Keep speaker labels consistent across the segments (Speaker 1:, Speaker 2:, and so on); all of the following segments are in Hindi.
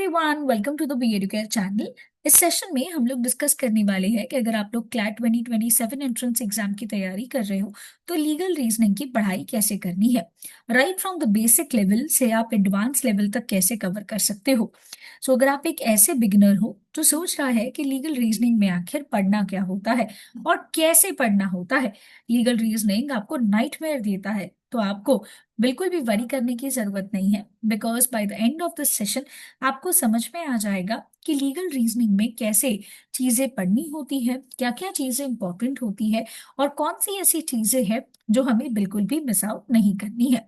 Speaker 1: Everyone, welcome to the B Educare channel. इस सेशन में हम लोग डिस्कस करने वाले हैं कि अगर आप लोग क्लैट 2027 एंट्रेंस एग्जाम की तैयारी कर रहे हो तो लीगल रीजनिंग की पढ़ाई कैसे करनी है। Right from the basic level से आप एडवांस लेवल तक कैसे कवर कर सकते हो। सो अगर आप एक ऐसे बिगिनर हो जो सोच रहा है कि लीगल रीजनिंग में आखिर पढ़ना क्या होता है और कैसे पढ़ना होता है, लीगल रीजनिंग आपको नाइटमेयर देता है, तो आपको बिल्कुल भी वरी करने की जरूरत नहीं है। Because by the end of this session आपको समझ में आ जाएगा कि लीगल रीजनिंग में कैसे चीजें पढ़नी होती है, क्या क्या चीजें इंपॉर्टेंट होती है और कौन सी ऐसी चीजें हैं जो हमें बिल्कुल भी मिस आउट नहीं करनी है।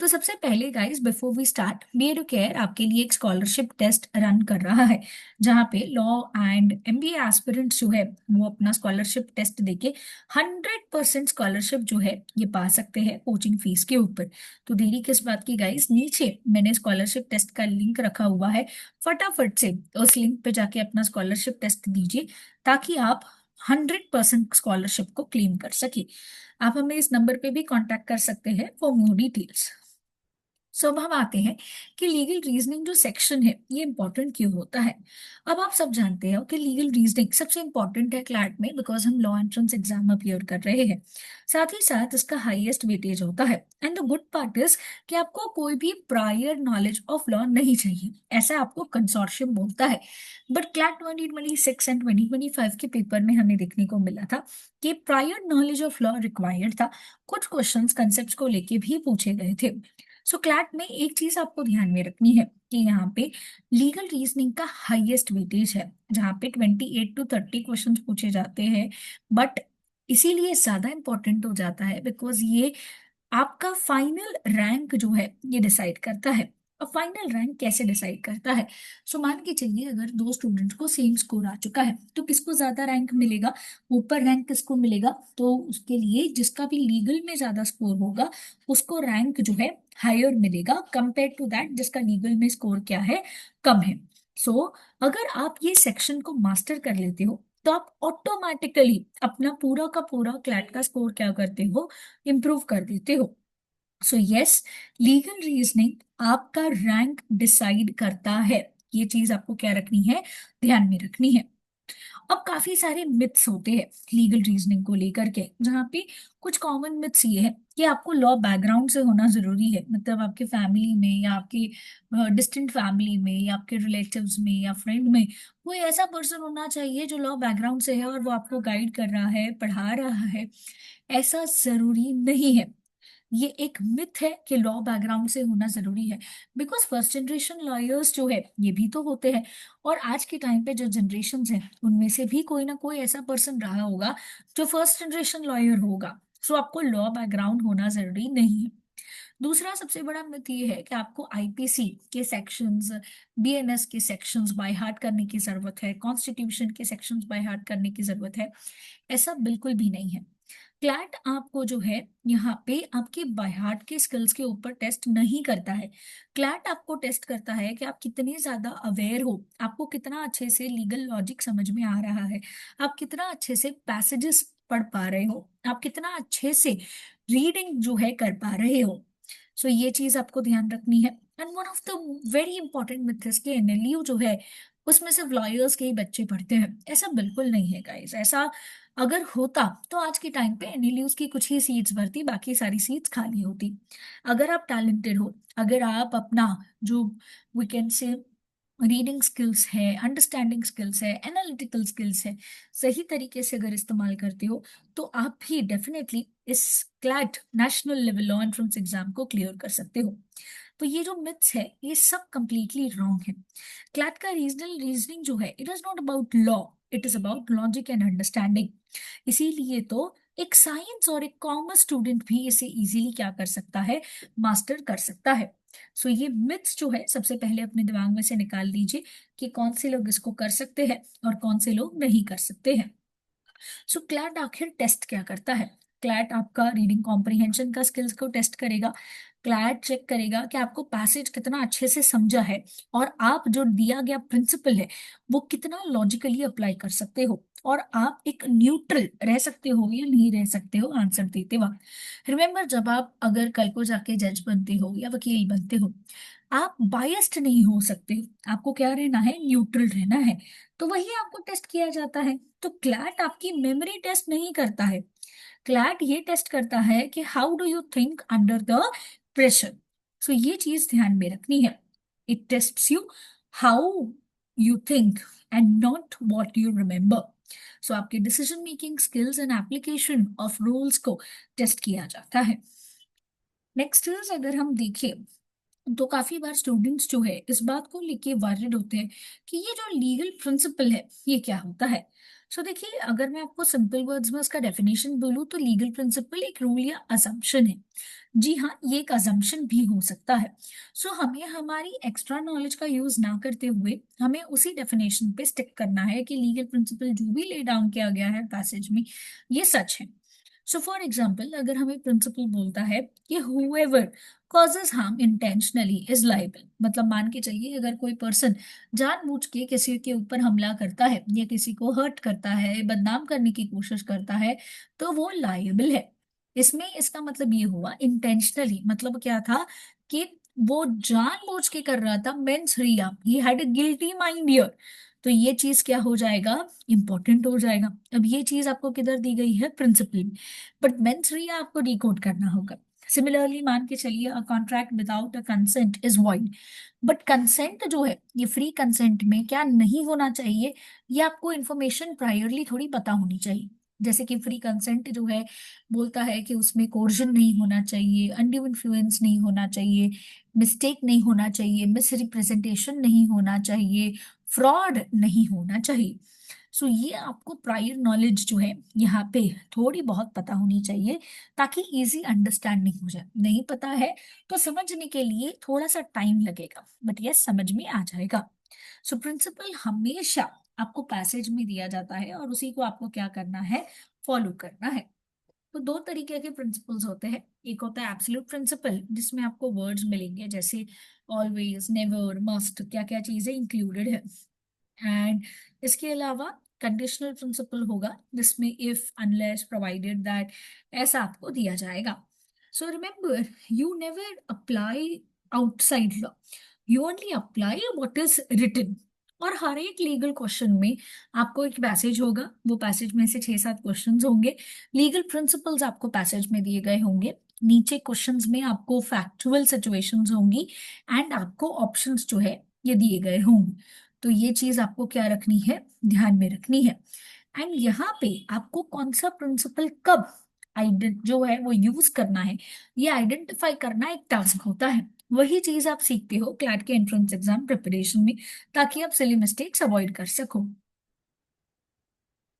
Speaker 1: तो सबसे पहले guys, before we start, B Educare आपके लिए एक स्कॉलरशिप टेस्ट रन कर रहा है जहाँ पे लॉ एंड एमबीए एस्पिरेंट्स जो है वो अपना स्कॉलरशिप टेस्ट देके 100% स्कॉलरशिप जो है ये पा सकते हैं कोचिंग फीस के ऊपर। तो देरी किस बात की गाइस, नीचे मैंने स्कॉलरशिप टेस्ट का लिंक रखा हुआ है, फटाफट से उस लिंक पे जाके अपना स्कॉलरशिप टेस्ट दीजिए ताकि आप 100% स्कॉलरशिप को क्लेम कर सके। आप हमें इस नंबर पे भी कांटेक्ट कर सकते हैं फॉर मोर डिटेल्स। सो अब हम आते हैं कि लीगल रीजनिंग जो सेक्शन है ये इंपॉर्टेंट क्यों होता है। अब आप सब जानते हो कि लीगल रीजनिंग सबसे इंपॉर्टेंट है क्लैट में, बिकॉज हम लॉ एंट्रेंस एग्जाम अपीयर कर रहे हैं। साथ ही साथ इसका हाईएस्ट वेटेज होता है। And the good part is कि आपको कोई भी प्रायर नॉलेज ऑफ लॉ नहीं चाहिए, ऐसा आपको कंसोर्शियम बोलता है। बट क्लैट 2026 एंड 2025 के पेपर में हमें देखने को मिला था कि prior knowledge of law required था। कुछ क्वेश्चंस कंसेप्ट को लेके भी पूछे गए थे। सो क्लैट में एक चीज आपको ध्यान में रखनी है कि यहाँ पे लीगल रीजनिंग का हाईएस्ट वेटेज है, जहाँ पे 28 to 30 क्वेश्चन पूछे जाते हैं। बट इसीलिए ज्यादा इंपॉर्टेंट हो जाता है बिकॉज ये आपका फाइनल रैंक जो है ये डिसाइड करता है। अब फाइनल रैंक कैसे डिसाइड करता है? सो मान के चलिए अगर दो स्टूडेंट्स को सेम स्कोर आ चुका है तो किसको ज्यादा रैंक मिलेगा, ऊपर रैंक किसको मिलेगा? तो उसके लिए जिसका भी लीगल में ज्यादा स्कोर होगा उसको रैंक जो है हायर मिलेगा कंपेयर टू दैट जिसका लीगल में स्कोर क्या है, कम है। सो अगर आप ये सेक्शन को मास्टर कर लेते हो तो आप ऑटोमेटिकली अपना पूरा का पूरा क्लैट का स्कोर क्या करते हो, इम्प्रूव कर देते हो। सो यस, लीगल रीजनिंग आपका रैंक डिसाइड करता है। ये चीज आपको क्या रखनी है, ध्यान में रखनी है। अब काफी सारे मिथ्स होते हैं लीगल रीजनिंग को लेकर के, जहाँ पे कुछ कॉमन मिथ्स ये है कि आपको लॉ बैकग्राउंड से होना जरूरी है, मतलब आपके फैमिली में या आपके डिस्टेंट फैमिली में या आपके रिलेटिव्स में या फ्रेंड में कोई ऐसा पर्सन होना चाहिए जो लॉ बैकग्राउंड से है और वो आपको गाइड कर रहा है, पढ़ा रहा है। ऐसा जरूरी नहीं है। ये एक मिथ है कि लॉ बैकग्राउंड से होना जरूरी है, बिकॉज फर्स्ट जनरेशन लॉयर्स जो है ये भी तो होते हैं। और आज के टाइम पे जो जनरेशन हैं उनमें से भी कोई ना कोई ऐसा पर्सन रहा होगा जो फर्स्ट जनरेशन लॉयर होगा। सो आपको लॉ बैकग्राउंड होना जरूरी नहीं है। दूसरा सबसे बड़ा मिथ ये है कि आपको आईपीसी के सेक्शंस, बीएनएस के सेक्शंस बाय हार्ट करने की जरूरत है, कॉन्स्टिट्यूशन के सेक्शंस बाय हार्ट करने की जरूरत है। ऐसा बिल्कुल भी नहीं है। क्लैट आपको जो है यहाँ पे आपके बाय हार्ट के स्किल्स के ऊपर टेस्ट नहीं करता है। क्लैट आपको टेस्ट करता है कि आप कितने ज्यादा अवेयर हो, आपको कितना अच्छे से लीगल लॉजिक समझ में आ रहा है, आप कितना अच्छे से पैसेजेस पढ़ पा रहे हो, आप कितना अच्छे से रीडिंग जो है कर पा रहे हो। सो ये चीज आपको ध्यान रखनी है। And one of the very important myth के एनएलयू जो है उसमें सिर्फ लॉयर्स के ही बच्चे पढ़ते हैं, ऐसा बिल्कुल नहीं है गाइस। ऐसा अगर होता तो आज के टाइम पे एनएलयूज की कुछ ही सीट्स भरती, बाकी सारी सीट्स खाली होती। अगर आप टैलेंटेड हो, अगर आप अपना जो we can say reading skills है, अंडरस्टैंडिंग स्किल्स है, एनालिटिकल स्किल्स है, सही तरीके से अगर इस्तेमाल करते हो तो आप भी डेफिनेटली इस CLAT national level law entrance exam को क्लियर कर सकते हो। तो ये जो मिथ्स है ये सब कंप्लीटली रॉन्ग है। क्लैट का रीजनल रीजनिंग जो है it is not about law, it is about logic and understanding. इसीलिए तो एक साइंस और एक कॉमर्स स्टूडेंट भी इसे इजीली क्या कर सकता है, मास्टर कर सकता है। सो ये मिथ्स जो है सबसे पहले अपने दिमाग में से निकाल लीजिए कि कौन से लोग इसको कर सकते हैं और कौन से लोग नहीं कर सकते हैं। सो क्लैट आखिर टेस्ट क्या करता है? क्लैट आपका रीडिंग कॉम्प्रिहेंशन का स्किल्स को टेस्ट करेगा, क्लैट चेक करेगा कि आपको पैसेज कितना अच्छे से समझा है और आप जो दिया गया प्रिंसिपल है वो कितना लॉजिकली अप्लाई कर सकते हो और आप एक न्यूट्रल रह सकते हो या नहीं रह सकते हो आंसर देते वक्त। रिमेम्बर, जब आप अगर कल को जाके जज बनते हो या वकील बनते हो, आप बायस्ड नहीं हो सकते हो, आपको क्या रहना है, न्यूट्रल रहना है। तो वही आपको टेस्ट किया जाता है। तो क्लैट आपकी मेमोरी टेस्ट नहीं करता है, क्लैट ये टेस्ट करता है कि how do you think under the pressure. So ये चीज ध्यान में रखनी है, it tests you how you think and not what you remember. So आपके decision making skills and application of rules को टेस्ट किया जाता है। नेक्स्ट इज, अगर हम देखें तो काफी बार स्टूडेंट्स जो है इस बात को लेके वरीड होते हैं कि ये जो लीगल प्रिंसिपल है ये क्या होता है। सो देखिए, अगर मैं आपको सिंपल वर्ड्स में उसका डेफिनेशन बोलूँ तो लीगल प्रिंसिपल एक रूल या असम्पशन है। जी हाँ, ये एक असम्पशन भी हो सकता है। सो हमें हमारी एक्स्ट्रा नॉलेज का यूज ना करते हुए हमें उसी डेफिनेशन पे स्टिक करना है कि लीगल प्रिंसिपल जो भी ले डाउन किया गया है पैसेज में ये सच है। सो फॉर एग्जाम्पल, अगर हमें प्रिंसिपल बोलता है कि whoever causes harm intentionally is liable, मतलब मान के चलिए अगर कोई पर्सन जानबूझ के किसी के ऊपर हमला करता है या किसी को हर्ट करता है, बदनाम करने की कोशिश करता है, तो वो लायबल है। इसमें इसका मतलब ये हुआ इंटेंशनली, मतलब क्या था कि वो जानबूझ के कर रहा था, mains Riya, he had a guilty mind here. तो ये चीज क्या हो जाएगा, इंपॉर्टेंट हो जाएगा। अब ये चीज आपको किधर दी गई है, प्रिंसिपल में, बट मेंस रिया आपको डिकोड करना होगा। सिमिलरली मान के चलिए a contract without a consent is void, but consent जो है ये फ्री कंसेंट में क्या नहीं होना चाहिए, ये आपको इन्फॉर्मेशन प्रायरली थोड़ी पता होनी चाहिए। जैसे कि फ्री कंसेंट जो है बोलता है कि उसमें कोर्जन नहीं होना चाहिए, अनड्यू इन्फ्लुएंस नहीं होना चाहिए, मिस्टेक नहीं होना चाहिए, मिस रिप्रेजेंटेशन नहीं होना चाहिए, फ्रॉड नहीं होना चाहिए। सो ये आपको प्रायर नॉलेज जो है यहाँ पे थोड़ी बहुत पता होनी चाहिए ताकि इजी अंडरस्टैंडिंग हो जाए। नहीं पता है तो समझने के लिए थोड़ा सा टाइम लगेगा, बट यस समझ में आ जाएगा। सो प्रिंसिपल हमेशा आपको पैसेज में दिया जाता है और उसी को आपको क्या करना है, फॉलो करना है। तो दो तरीके के प्रिंसिपल्स होते हैं, एक होता है एब्सोल्यूट प्रिंसिपल जिसमें आपको वर्ड्स मिलेंगे जैसे ऑलवेज, नेवर, मस्ट, क्या क्या चीजें इंक्लूडेड है। एंड इसके अलावा कंडीशनल प्रिंसिपल होगा जिसमें इफ, अनलेस, प्रोवाइडेड दैट, ऐसा आपको दिया जाएगा। So remember, you never apply outside law, you only apply what is written. और हर एक लीगल क्वेश्चन में आपको एक पैसेज होगा, वो पैसेज में से 6-7 क्वेश्चंस होंगे, लीगल प्रिंसिपल्स आपको पैसेज में दिए गए होंगे, नीचे क्वेश्चंस में आपको फैक्चुअल सिचुएशंस होंगी एंड आपको ऑप्शंस जो है ये दिए गए होंगे। तो ये चीज आपको क्या रखनी है, ध्यान में रखनी है। एंड यहाँ पे आपको कौन सा प्रिंसिपल कब जो है वो यूज करना है, ये आइडेंटिफाई करना एक टास्क होता है। वही चीज आप सीखते हो क्लैट के एंट्रेंस एग्जाम प्रिपरेशन में, ताकि आप सिली मिस्टेक्स अवॉइड कर सको।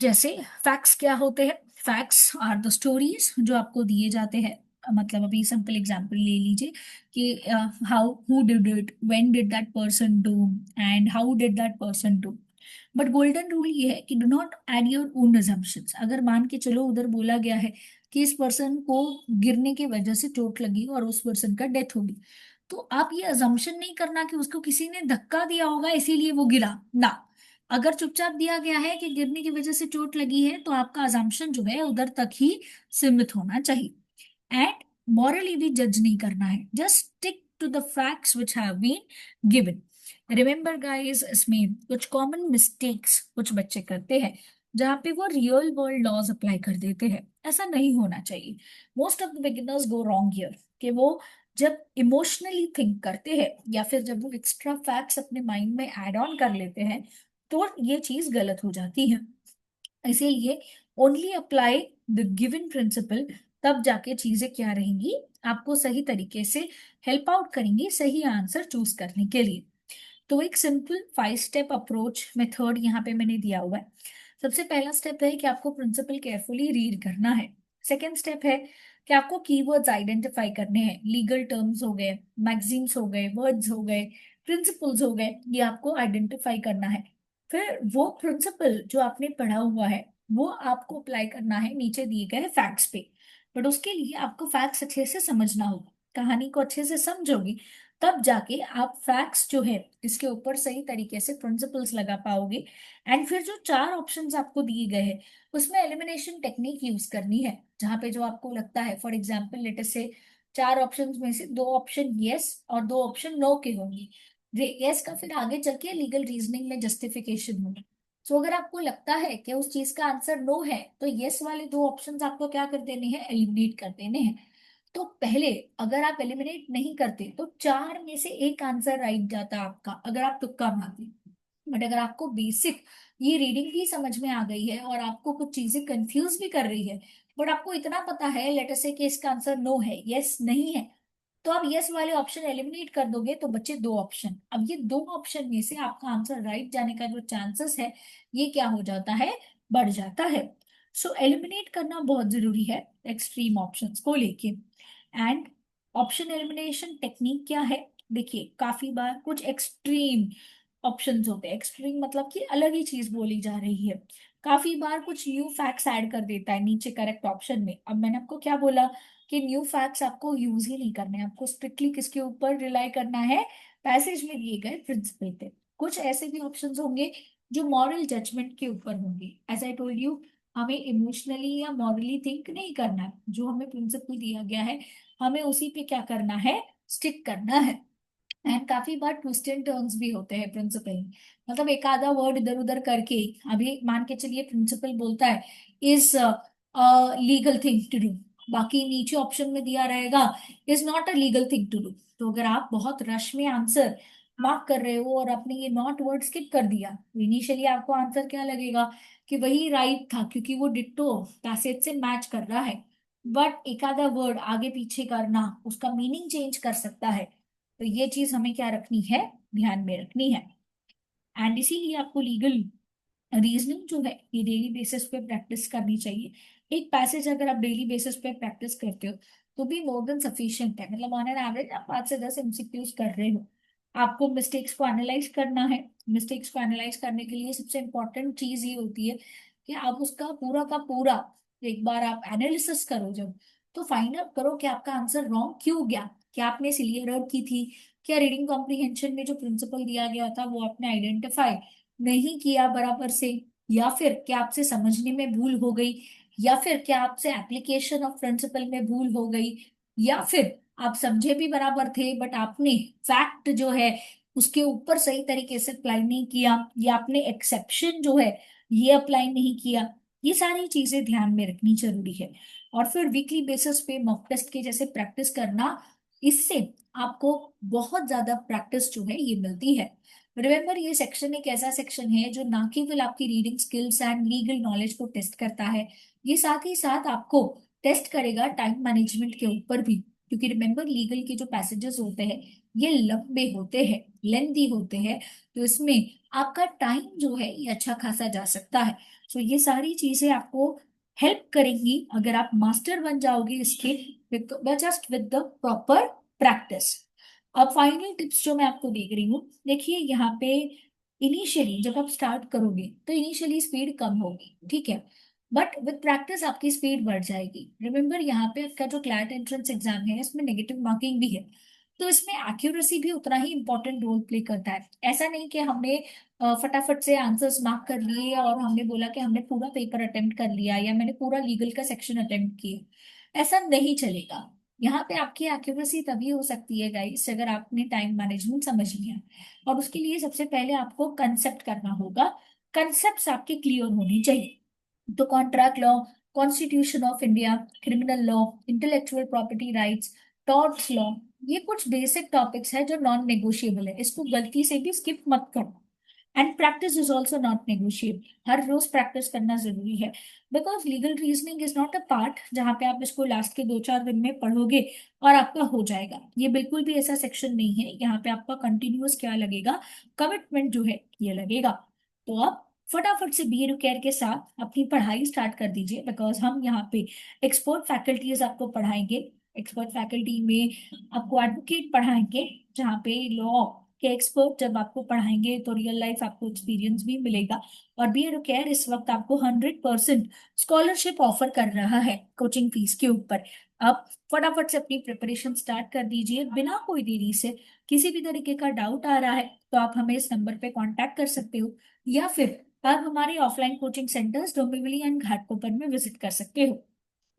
Speaker 1: जैसे फैक्ट्स क्या होते हैं, फैक्ट्स आर द स्टोरीज जो आपको दिए जाते हैं। मतलब अभी सिंपल एग्जांपल ले लीजिए कि how, who did it, when did that person do, and how did that person do. But golden rule ये है कि do not add your own assumptions. अगर मान के चलो उधर बोला गया है कि इस पर्सन को गिरने की वजह से चोट लगी और उस पर्सन का डेथ होगी, तो आप ये अजम्पशन नहीं करना कि उसको किसी ने धक्का दिया होगा इसीलिए वो गिरा ना। अगर चुपचाप दिया गया है कि गिरने की वजह से चोट लगी है तो आपका अजम्पशन जो है उधर तक ही सीमित होना चाहिए। एंड मॉरली भी जज नहीं करना है, just stick to the facts which have been given. Remember guys, इसमें कुछ कॉमन मिस्टेक्स कुछ बच्चे करते हैं जहाँ पे वो रियल वर्ल्ड लॉज अप्लाई कर देते हैं, ऐसा नहीं होना चाहिए। Most of the beginners go wrong here कि वो जब इमोशनली थिंक करते हैं या फिर जब वो एक्स्ट्रा फैक्ट्स अपने माइंड में ऐड ऑन कर लेते हैं तो ये चीज गलत हो जाती है। इसीलिए only apply the given principle, तब जाके चीजें क्या रहेंगी, आपको सही तरीके से हेल्प आउट करेंगी सही आंसर चूज करने के लिए। तो एक सिंपल 5 स्टेप अप्रोच मेथड यहाँ पे मैंने दिया हुआ है। सबसे पहला स्टेप है कि आपको प्रिंसिपल केयरफुली रीड करना है। सेकेंड स्टेप है कि आपको कीवर्ड्स आइडेंटिफाई करने हैं, लीगल टर्म्स हो गए, मैगजीन्स हो गए, वर्ड्स हो गए, प्रिंसिपल्स हो गए, ये आपको आइडेंटिफाई करना है। फिर वो प्रिंसिपल जो आपने पढ़ा हुआ है वो आपको अप्लाई करना है नीचे दिए गए फैक्ट्स पे, बट उसके लिए आपको फैक्ट्स अच्छे से समझना होगा। कहानी को अच्छे से समझोगे, तब जाके आप फैक्ट्स जो है इसके ऊपर सही तरीके से प्रिंसिपल्स लगा पाओगे। एंड फिर जो चार ऑप्शंस आपको दिए गए हैं उसमें एलिमिनेशन टेक्निक यूज करनी है, जहां पे जो आपको लगता है, फॉर एग्जाम्पल लेट अस से चार ऑप्शंस में से दो ऑप्शन यस और दो ऑप्शन नो के होंगे, यस का फिर आगे चल के लीगल रीजनिंग में जस्टिफिकेशन होगा। सो अगर आपको लगता है कि उस चीज का आंसर नो है तो यस वाले दो ऑप्शंस आपको क्या कर देने हैं, एलिमिनेट कर देने हैं। तो पहले अगर आप एलिमिनेट नहीं करते तो चार में से एक आंसर राइट जाता आपका, अगर आप तुक्का मारते। बट अगर आपको बेसिक ये रीडिंग भी समझ में आ गई है और आपको कुछ चीजें कंफ्यूज भी कर रही है, बट आपको इतना पता है लेट अस से कि इसका आंसर नो है, यस नहीं है, तो आप यस वाले ऑप्शन एलिमिनेट कर दोगे तो बचे दो ऑप्शन। अब ये दो ऑप्शन में से आपका आंसर राइट जाने का जो चांसेस है ये क्या हो जाता है, बढ़ जाता है। सो एलिमिनेट करना बहुत जरूरी है एक्सट्रीम ऑप्शंस को लेके। एंड ऑप्शन एलिमिनेशन टेक्निक क्या है, देखिए काफी बार कुछ एक्सट्रीम ऑप्शंस होते हैं, एक्सट्रीम मतलब कि अलग ही चीज बोली जा रही है। काफी बार कुछ न्यू फैक्ट्स ऐड कर देता है नीचे करेक्ट ऑप्शन में। अब मैंने आपको क्या बोला कि न्यू फैक्ट्स आपको यूज ही नहीं करने हैं, आपको स्ट्रिक्टली किसके ऊपर रिलाई करना है, पैसेज में दिए गए प्रिंसिपल पे। कुछ ऐसे भी ऑप्शंस होंगे जो मॉरल जजमेंट के ऊपर होंगे, एज आई टोल्ड यू, हमें इमोशनली या मॉरली थिंक नहीं करना है, जो हमें प्रिंसिपल दिया गया है हमें उसी पे क्या करना है, स्टिक करना है। एंड काफी बार ट्विस्ट एंड टर्न्स भी होते हैं प्रिंसिपल में, मतलब एक आधा वर्ड इधर उधर करके। अभी मान के चलिए प्रिंसिपल बोलता है is legal thing to do, बाकी नीचे ऑप्शन में दिया रहेगा is not a legal thing to do. तो अगर आप बहुत रश में आंसर मार्क कर रहे हो और आपने ये नॉट वर्ड स्किप कर दिया तो इनिशियली आपको आंसर क्या लगेगा कि वही राइट था क्योंकि वो डिट्टो पैसेज से मैच कर रहा है। बट एक आधा वर्ड आगे पीछे करना उसका मीनिंग चेंज कर सकता है। तो ये चीज हमें क्या रखनी है, ध्यान में रखनी है। एंड इसीलिए आपको लीगल रीजनिंग जो है ये डेली बेसिस पे प्रैक्टिस करनी चाहिए। एक पैसेज अगर आप डेली बेसिस पे प्रैक्टिस करते हो तो भी मोर देन सफिशिएंट है, मतलब ऑन एन एवरेज आप 5 से 10 एमसीक्यूज कर रहे हो। आपको मिस्टेक्स को एनालाइज करना है। मिस्टेक्स को एनालाइज करने के लिए सबसे इंपॉर्टेंट चीज ये होती है कि आप उसका पूरा का पूरा एक बार आप एनालिसिस करो जब, तो फाइंड आउट करो कि आपका आंसर रॉन्ग क्यों गया, क्या आपने सिली एरर की थी, क्या रीडिंग कॉम्प्रिहेंशन में जो प्रिंसिपल दिया गया था वो आपने आइडेंटिफाई नहीं किया बराबर से, या फिर क्या आपसे समझने में भूल हो गई, या फिर क्या आपसे एप्लीकेशन ऑफ प्रिंसिपल में भूल हो गई, या फिर आप समझे भी बराबर थे बट आपने फैक्ट जो है उसके ऊपर सही तरीके से अप्लाई नहीं किया, या आपने एक्सेप्शन जो है ये अप्लाई नहीं किया। ये सारी चीजें ध्यान में रखनी जरूरी है। और फिर वीकली बेसिस पे मॉक टेस्ट के जैसे प्रैक्टिस करना, इससे आपको बहुत ज्यादा प्रैक्टिस जो है ये मिलती है। रिमेम्बर ये सेक्शन एक ऐसा सेक्शन है जो ना केवल आपकी reading skills and legal knowledge को टेस्ट करता है, ये साथ ही साथ आपको टेस्ट करेगा टाइम मैनेजमेंट के ऊपर भी। क्योंकि रिमेम्बर लीगल के जो पैसेजेस होते हैं ये लंबे होते हैं, लेंथी होते हैं, तो इसमें आपका टाइम जो है ये अच्छा खासा जा सकता है। सो ये सारी चीजें आपको हेल्प करेंगी अगर आप मास्टर बन जाओगे इसके, just with the proper practice. अब फाइनल टिप्स जो मैं आपको देख रही हूँ, देखिए यहाँ पे इनिशियली जब आप स्टार्ट करोगे तो इनिशियली स्पीड कम होगी, ठीक है, बट विद प्रैक्टिस आपकी स्पीड बढ़ जाएगी। रिमेम्बर यहाँ पे आपका जो क्लैट एंट्रेंस एग्जाम है इसमें नेगेटिव मार्किंग भी है, तो इसमें एक्यूरेसी भी उतना ही इंपॉर्टेंट रोल प्ले करता है। ऐसा नहीं कि हमने फटाफट से आंसर्स मार्क कर लिए और हमने बोला कि हमने पूरा पेपर अटेम्प्ट कर लिया या मैंने पूरा लीगल का सेक्शन अटेम्प्ट किया, ऐसा नहीं चलेगा। यहाँ पे आपकी एक्यूरेसी तभी हो सकती है गाइस अगर आपने टाइम मैनेजमेंट समझ लिया। और उसके लिए सबसे पहले आपको कंसेप्ट करना होगा, कंसेप्ट आपके क्लियर होने चाहिए। तो contract law, constitution of India, criminal law, intellectual property rights, torts law, ये कुछ बेसिक टॉपिक्स है जो नॉन नेगोशिएबल है, इसको गलती से भी स्किप मत करो। And practice is also not negotiable, हर रोज प्रैक्टिस करना जरूरी है। Because legal reasoning is not a part जहां पे आप इसको लास्ट के 2-4 दिन में पढ़ोगे और आपका हो जाएगा, ये बिल्कुल भी ऐसा सेक्शन नहीं है। यहाँ पे आपका कंटिन्यूअस क्या लगेगा, कमिटमेंट जो है ये लगेगा। तो आप फटाफट से बी केयर के साथ अपनी पढ़ाई स्टार्ट कर दीजिए, बिकॉज हम यहाँ पे एक्सपर्ट फैकल्टीज आपको पढ़ाएंगे। एक्सपर्ट फैकल्टी में आपको एडवोकेट पढ़ाएंगे, जहाँ पे लॉ के एक्सपर्ट जब आपको पढ़ाएंगे तो रियल लाइफ आपको एक्सपीरियंस भी मिलेगा। और बी केयर इस वक्त आपको 100% स्कॉलरशिप ऑफर कर रहा है कोचिंग फीस के ऊपर। अब फटाफट से अपनी प्रिपरेशन स्टार्ट कर दीजिए बिना कोई देरी से। किसी भी तरीके का डाउट आ रहा है तो आप हमें इस नंबर पे कांटेक्ट कर सकते हो, या फिर आप हमारे offline coaching centres Dombivli and Ghatkopar में विजिट कर सकते हो।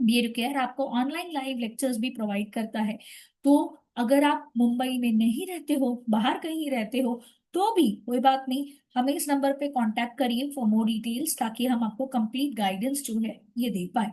Speaker 1: बीए केयर आपको ऑनलाइन लाइव लेक्चर्स भी प्रोवाइड करता है। तो अगर आप मुंबई में नहीं रहते हो, बाहर कहीं रहते हो, तो भी कोई बात नहीं, हमें इस नंबर पे कांटेक्ट करिए फॉर मोर डिटेल्स, ताकि हम आपको कंप्लीट गाइडेंस जो है ये दे पाए।